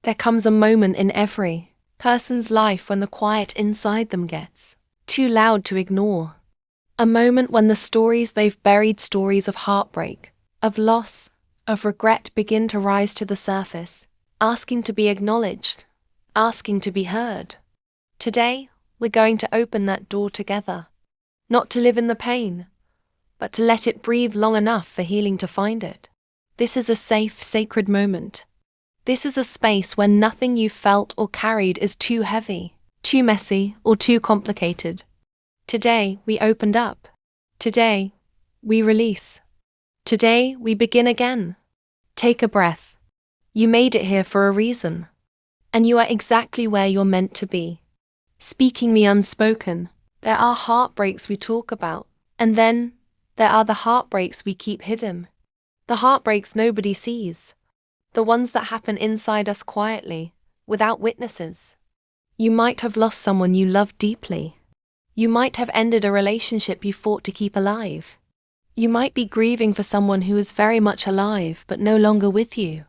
There comes a moment in every person's life when the quiet inside them gets too loud to ignore. A moment when the stories they've buried, stories of heartbreak, of loss, of regret, begin to rise to the surface, asking to be acknowledged, asking to be heard. Today, we're going to open that door together. Not to live in the pain, but to let it breathe long enough for healing to find it. This is a safe, sacred moment. This is a space where nothing you felt or carried is too heavy, too messy, or too complicated. Today, we opened up. Today, we release. Today, we begin again. Take a breath. You made it here for a reason. And you are exactly where you're meant to be. Speaking the unspoken. There are heartbreaks we talk about, and then there are the heartbreaks we keep hidden. The heartbreaks nobody sees. The ones that happen inside us quietly, without witnesses. You might have lost someone you loved deeply. You might have ended a relationship you fought to keep alive. You might be grieving for someone who is very much alive but no longer with you.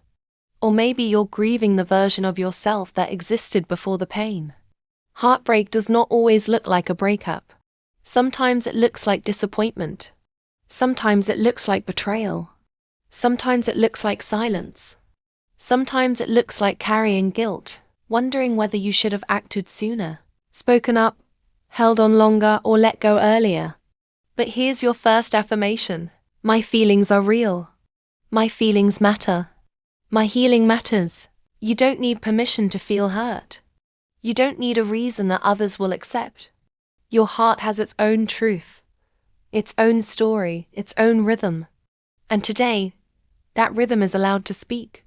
Or maybe you're grieving the version of yourself that existed before the pain. Heartbreak does not always look like a breakup. Sometimes it looks like disappointment. Sometimes it looks like betrayal. Sometimes it looks like silence. Sometimes it looks like carrying guilt, wondering whether you should have acted sooner, spoken up, held on longer, or let go earlier. But here's your first affirmation. My feelings are real. My feelings matter. My healing matters. You don't need permission to feel hurt. You don't need a reason that others will accept. Your heart has its own truth, its own story, its own rhythm. And today, that rhythm is allowed to speak.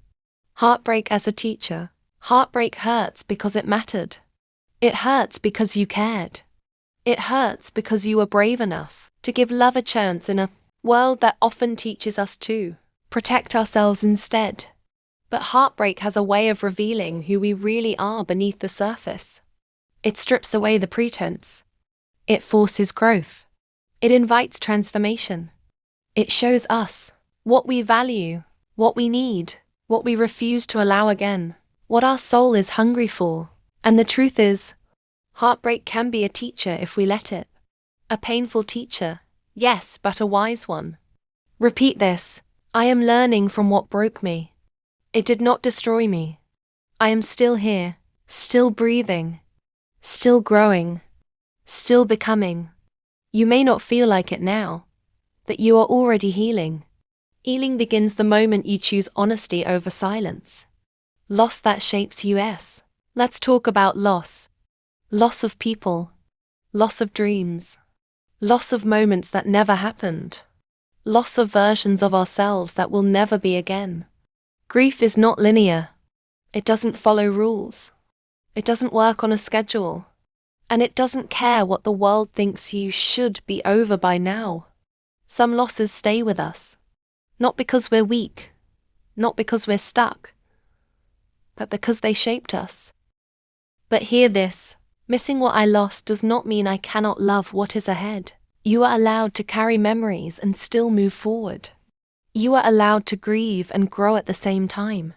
Heartbreak as a teacher. Heartbreak hurts because it mattered. It hurts because you cared. It hurts because you were brave enough to give love a chance in a world that often teaches us to protect ourselves instead. But heartbreak has a way of revealing who we really are beneath the surface. It strips away the pretense. It forces growth. It invites transformation. It shows us what we value, what we need, what we refuse to allow again, what our soul is hungry for. And the truth is, heartbreak can be a teacher if we let it. A painful teacher, yes, but a wise one. Repeat this. I am learning from what broke me. It did not destroy me. I am still here, still breathing, still growing, still becoming. You may not feel like it now, but you are already healing. Healing begins the moment you choose honesty over silence. Loss that shapes you. Let's talk about loss. Loss of people. Loss of dreams. Loss of moments that never happened. Loss of versions of ourselves that will never be again. Grief is not linear. It doesn't follow rules. It doesn't work on a schedule. And it doesn't care what the world thinks you should be over by now. Some losses stay with us. Not because we're weak. Not because we're stuck. But because they shaped us. But hear this. Missing what I lost does not mean I cannot love what is ahead. You are allowed to carry memories and still move forward. You are allowed to grieve and grow at the same time.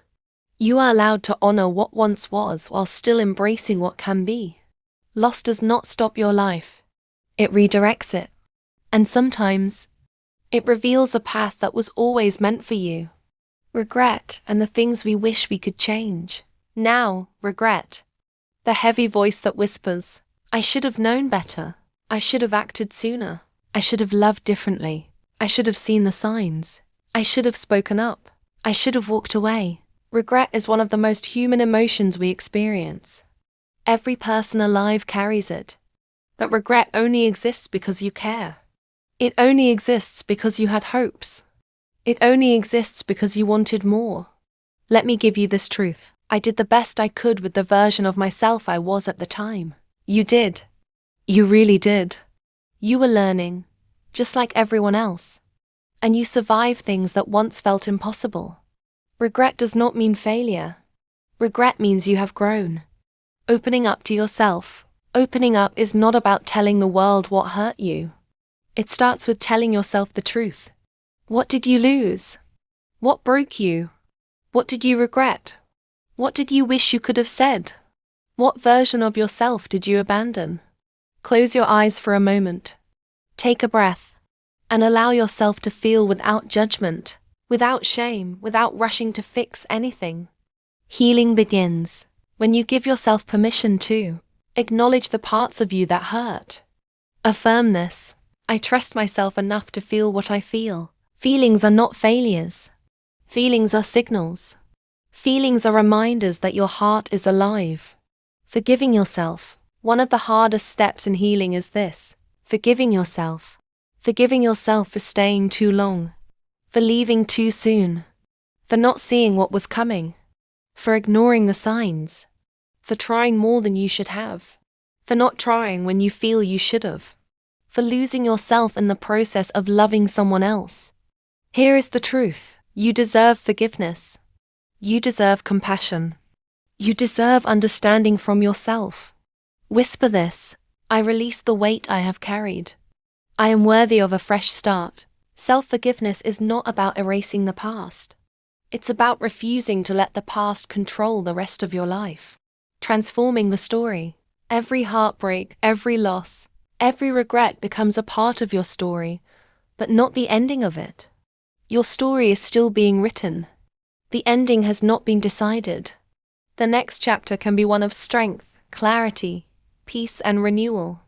You are allowed to honor what once was while still embracing what can be. Loss does not stop your life. It redirects it. And sometimes, it reveals a path that was always meant for you. Regret and the things we wish we could change. Now, regret. The heavy voice that whispers, I should have known better. I should have acted sooner. I should have loved differently. I should have seen the signs. I should have spoken up. I should have walked away. Regret is one of the most human emotions we experience. Every person alive carries it. But regret only exists because you care. It only exists because you had hopes. It only exists because you wanted more. Let me give you this truth. I did the best I could with the version of myself I was at the time. You did. You really did. You were learning, just like everyone else. And you survived things that once felt impossible. Regret does not mean failure. Regret means you have grown. Opening up to yourself. Opening up is not about telling the world what hurt you. It starts with telling yourself the truth. What did you lose? What broke you? What did you regret? What did you wish you could have said? What version of yourself did you abandon? Close your eyes for a moment. Take a breath. And allow yourself to feel without judgment, without shame, without rushing to fix anything. Healing begins when you give yourself permission to acknowledge the parts of you that hurt. Affirm this. I trust myself enough to feel what I feel. Feelings are not failures. Feelings are signals. Feelings are reminders that your heart is alive. Forgiving yourself. One of the hardest steps in healing is this: forgiving yourself. Forgiving yourself for staying too long, for leaving too soon, for not seeing what was coming, for ignoring the signs, for trying more than you should have, for not trying when you feel you should have, for losing yourself in the process of loving someone else. Here is the truth: you deserve forgiveness. You deserve compassion. You deserve understanding from yourself. Whisper this: I release the weight I have carried. I am worthy of a fresh start. Self-forgiveness is not about erasing the past. It's about refusing to let the past control the rest of your life. Transforming the story. Every heartbreak, every loss, every regret becomes a part of your story, but not the ending of it. Your story is still being written. The ending has not been decided. The next chapter can be one of strength, clarity, peace, and renewal.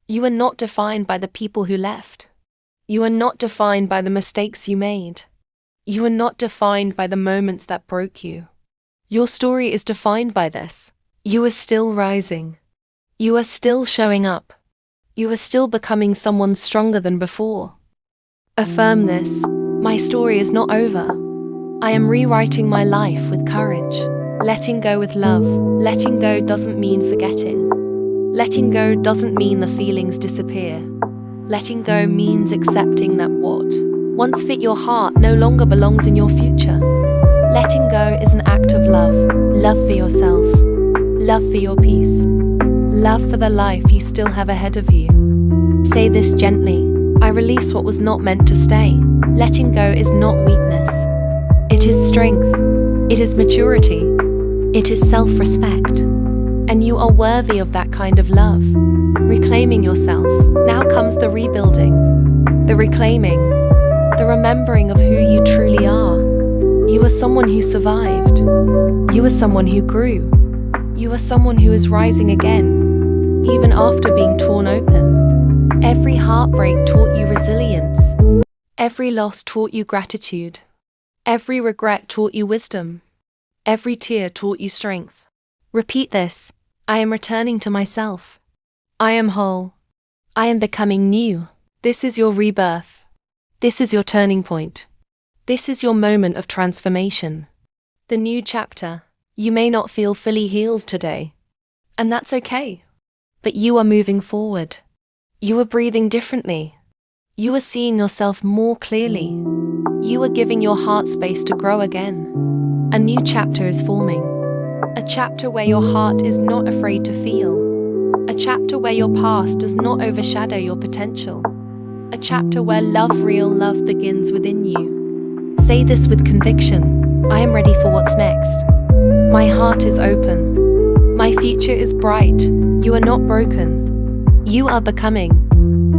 You are not defined by the people who left. You are not defined by the mistakes you made. You are not defined by the moments that broke you. Your story is defined by this: you are still rising. You are still showing up. You are still becoming someone stronger than before. Affirm this: my story is not over. I am rewriting my life with courage. Letting go with love. Letting go doesn't mean forgetting. Letting go doesn't mean the feelings disappear. Letting go means accepting that what once fit your heart no longer belongs in your future. Letting go is an act of love. Love for yourself. Love for your peace. Love for the life you still have ahead of you. Say this gently: I release what was not meant to stay. Letting go is not weakness. It is strength. It is maturity. It is self-respect. And you are worthy of that kind of love. Reclaiming yourself. Now comes the rebuilding, the reclaiming, the remembering of who you truly are. You are someone who survived. You are someone who grew. You are someone who is rising again, even after being torn open. Every heartbreak taught you resilience. Every loss taught you gratitude. Every regret taught you wisdom. Every tear taught you strength. Repeat this: I am returning to myself. I am whole. I am becoming new. This is your rebirth. This is your turning point. This is your moment of transformation. The new chapter. You may not feel fully healed today, and that's okay. But you are moving forward. You are breathing differently. You are seeing yourself more clearly. You are giving your heart space to grow again. A new chapter is forming. A chapter where your heart is not afraid to feel. A chapter where your past does not overshadow your potential. A chapter where real love begins within you. Say this with conviction: I am ready for what's next. My heart is open. My future is bright. You are not broken. You are becoming.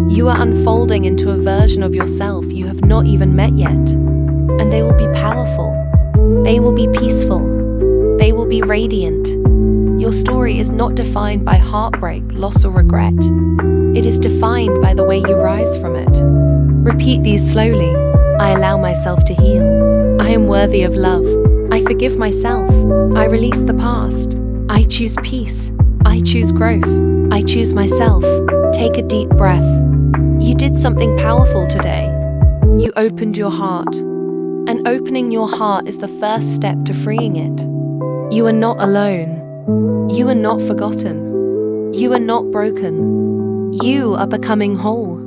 You are unfolding into a version of yourself you have not even met yet. And they will be powerful. They will be peaceful. They will be radiant. Your story is not defined by heartbreak, loss, or regret. It is defined by the way you rise from it. Repeat these slowly. I allow myself to heal. I am worthy of love. I forgive myself. I release the past. I choose peace. I choose growth. I choose myself. Take a deep breath. You did something powerful today. You opened your heart. And opening your heart is the first step to freeing it. You are not alone. You are not forgotten. You are not broken. You are becoming whole.